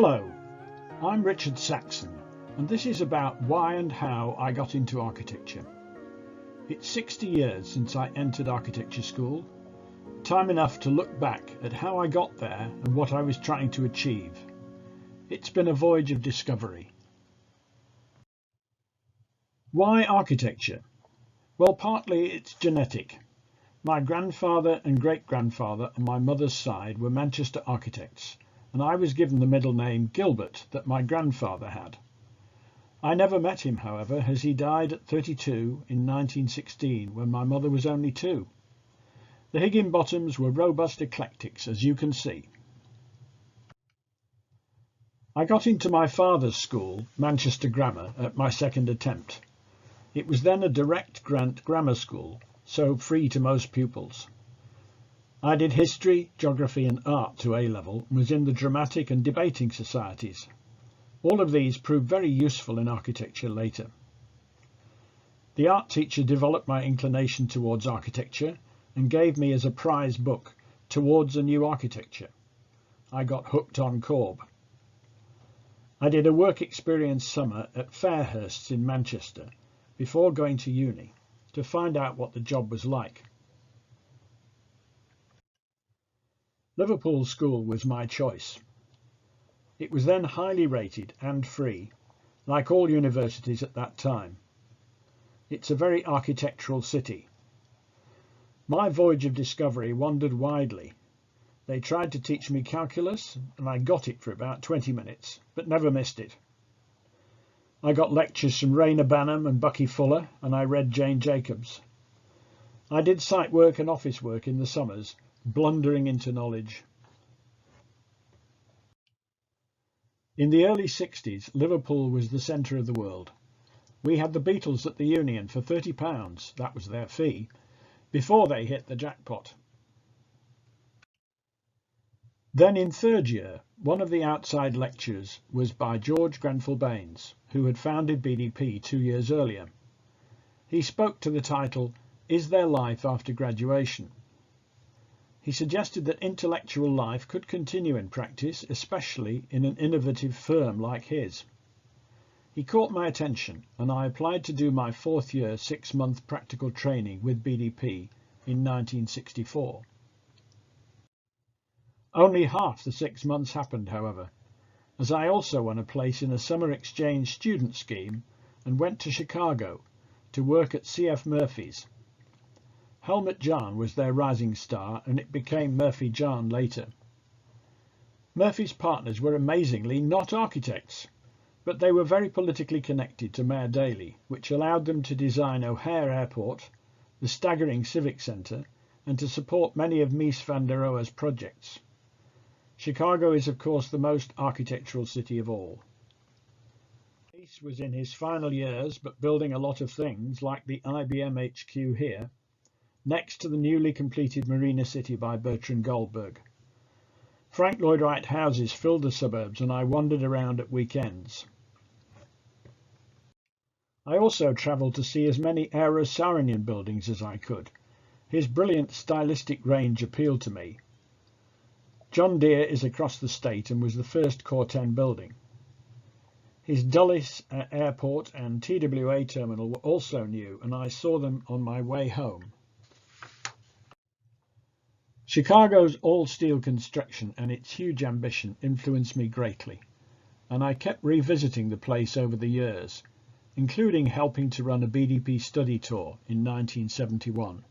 Hello, I'm Richard Saxon, and this is about why and how I got into architecture. It's 60 years since I entered architecture school, time enough to look back at how I got there and what I was trying to achieve. It's been a voyage of discovery. Why architecture? Well, partly it's genetic. My grandfather and great-grandfather on my mother's side were Manchester architects, and I was given the middle name Gilbert that my grandfather had. I never met him, however, as he died at 32 in 1916 when my mother was only 2. The Higginbothams were robust eclectics, as you can see. I got into my father's school, Manchester Grammar, at my second attempt. It was then a direct grant grammar school, so free to most pupils. I did history, geography and art to A-level and was in the dramatic and debating societies. All of these proved very useful in architecture later. The art teacher developed my inclination towards architecture and gave me as a prize book Towards a New Architecture. I got hooked on Corb. I did a work experience summer at Fairhursts in Manchester before going to uni to find out what the job was like. Liverpool School was my choice. It was then highly rated and free, like all universities at that time. It's a very architectural city. My voyage of discovery wandered widely. They tried to teach me calculus, and I got it for about 20 minutes, but never missed it. I got lectures from Rayner Banham and Bucky Fuller, and I read Jane Jacobs. I did site work and office work in the summers, blundering into knowledge. In the early 60s, Liverpool was the centre of the world. We had the Beatles at the Union for £30, that was their fee, before they hit the jackpot. Then in third year, one of the outside lectures was by George Grenfell Baines, who had founded BDP 2 years earlier. He spoke to the title, Is There Life After Graduation? He suggested that intellectual life could continue in practice, especially in an innovative firm like his. He caught my attention, and I applied to do my 4th year 6-month practical training with BDP in 1964. Only half the 6 months happened, however, as I also won a place in a summer exchange student scheme and went to Chicago to work at C.F. Murphy's. Helmut Jahn was their rising star, and it became Murphy Jahn later. Murphy's partners were amazingly not architects, but they were very politically connected to Mayor Daley, which allowed them to design O'Hare Airport, the staggering Civic Centre, and to support many of Mies van der Rohe's projects. Chicago is, of course, the most architectural city of all. Mies was in his final years, but building a lot of things, like the IBM HQ here, next to the newly completed Marina City by Bertrand Goldberg. Frank Lloyd Wright houses filled the suburbs, and I wandered around at weekends. I also travelled to see as many Eero Saarinen buildings as I could. His brilliant stylistic range appealed to me. John Deere is across the state and was the first Core 10 building. His Dulles Airport and TWA terminal were also new, and I saw them on my way home. Chicago's all-steel construction and its huge ambition influenced me greatly, and I kept revisiting the place over the years, including helping to run a BDP study tour in 1971.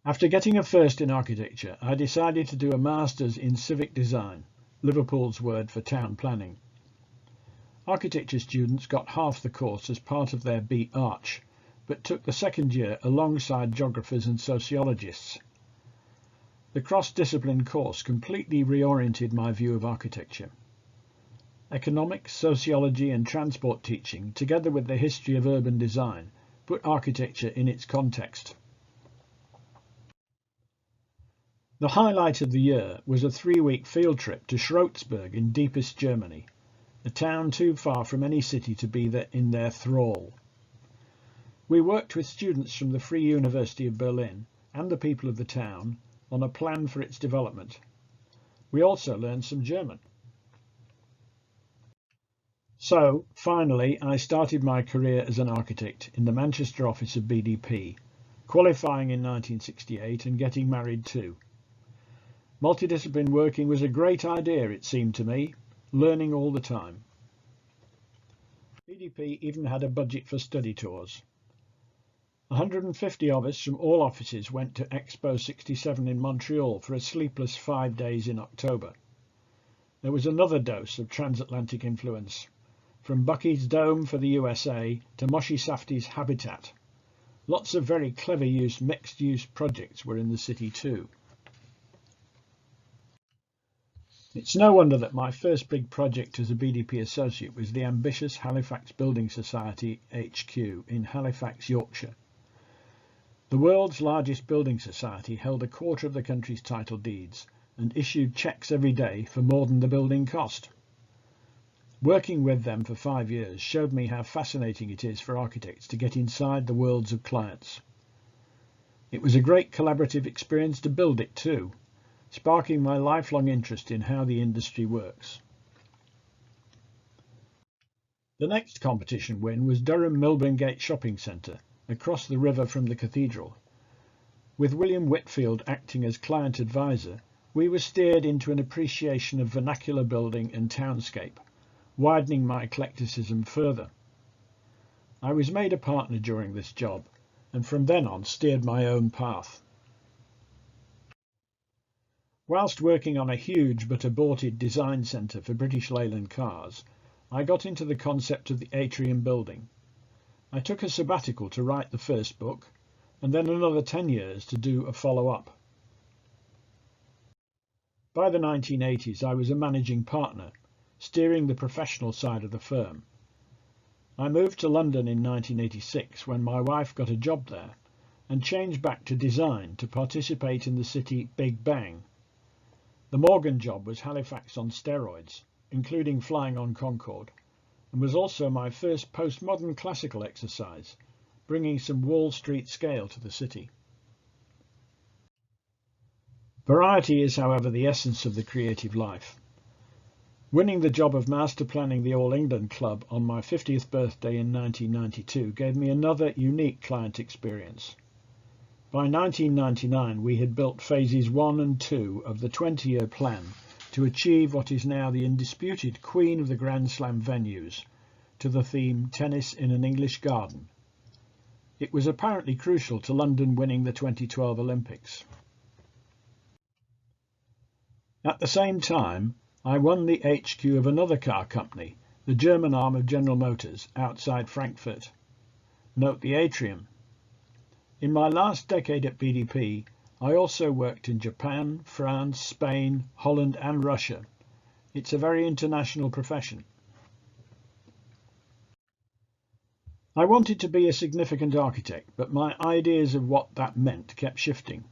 After getting a first in architecture, I decided to do a master's in civic design, Liverpool's word for town planning. Architecture students got half the course as part of their B.Arch, but took the second year alongside geographers and sociologists. The cross-discipline course completely reoriented my view of architecture. Economics, sociology and transport teaching, together with the history of urban design, put architecture in its context. The highlight of the year was a 3-week field trip to Schroetzburg in deepest Germany, a town too far from any city to be in their thrall. We worked with students from the Free University of Berlin and the people of the town on a plan for its development. We also learned some German. So, finally, I started my career as an architect in the Manchester office of BDP, qualifying in 1968 and getting married too. Multidiscipline working was a great idea, it seemed to me, learning all the time. BDP even had a budget for study tours. 150 of us from all offices went to Expo 67 in Montreal for a sleepless 5 days in October. There was another dose of transatlantic influence, from Bucky's Dome for the USA to Moshe Saftie's Habitat. Lots of very clever mixed-use projects were in the city too. It's no wonder that my first big project as a BDP associate was the ambitious Halifax Building Society HQ in Halifax, Yorkshire. The world's largest building society held a quarter of the country's title deeds and issued cheques every day for more than the building cost. Working with them for 5 years showed me how fascinating it is for architects to get inside the worlds of clients. It was a great collaborative experience to build it too, sparking my lifelong interest in how the industry works. The next competition win was Durham Milburngate Shopping Centre, across the river from the cathedral. With William Whitfield acting as client advisor, we were steered into an appreciation of vernacular building and townscape, widening my eclecticism further. I was made a partner during this job, and from then on steered my own path. Whilst working on a huge but aborted design centre for British Leyland cars, I got into the concept of the atrium building. I took a sabbatical to write the first book, and then another 10 years to do a follow-up. By the 1980s I was a managing partner, steering the professional side of the firm. I moved to London in 1986 when my wife got a job there, and changed back to design to participate in the city Big Bang. The Morgan job was Halifax on steroids, including flying on Concorde, and was also my first postmodern classical exercise, bringing some Wall Street scale to the city. Variety is, however, the essence of the creative life. Winning the job of master planning the All England Club on my 50th birthday in 1992 gave me another unique client experience. By 1999 we had built phases 1 and 2 of the 20-year plan to achieve what is now the undisputed queen of the Grand Slam venues, to the theme Tennis in an English Garden. It was apparently crucial to London winning the 2012 Olympics. At the same time, I won the HQ of another car company, the German arm of General Motors, outside Frankfurt. Note the atrium. In my last decade at BDP, I also worked in Japan, France, Spain, Holland and Russia. It's a very international profession. I wanted to be a significant architect, but my ideas of what that meant kept shifting.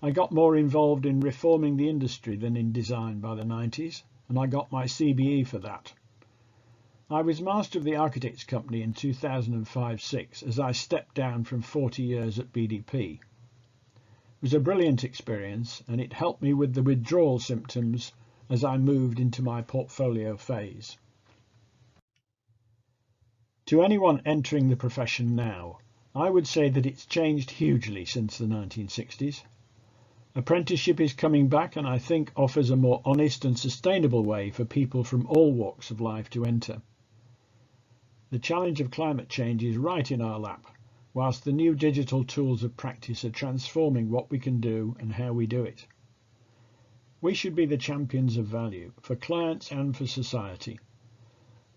I got more involved in reforming the industry than in design by the 90s, and I got my CBE for that. I was master of the architects company in 2005-06 as I stepped down from 40 years at BDP. It was a brilliant experience, and it helped me with the withdrawal symptoms as I moved into my portfolio phase. To anyone entering the profession now, I would say that it's changed hugely since the 1960s. Apprenticeship is coming back and I think offers a more honest and sustainable way for people from all walks of life to enter. The challenge of climate change is right in our lap, whilst the new digital tools of practice are transforming what we can do and how we do it. We should be the champions of value, for clients and for society.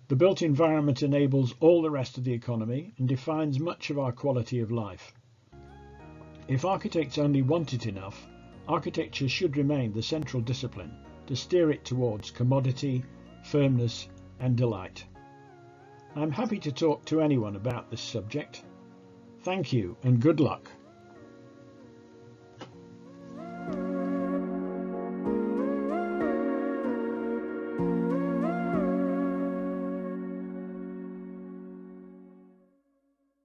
The built environment enables all the rest of the economy and defines much of our quality of life. If architects only want it enough, architecture should remain the central discipline to steer it towards commodity, firmness and delight. I'm happy to talk to anyone about this subject. Thank you and good luck.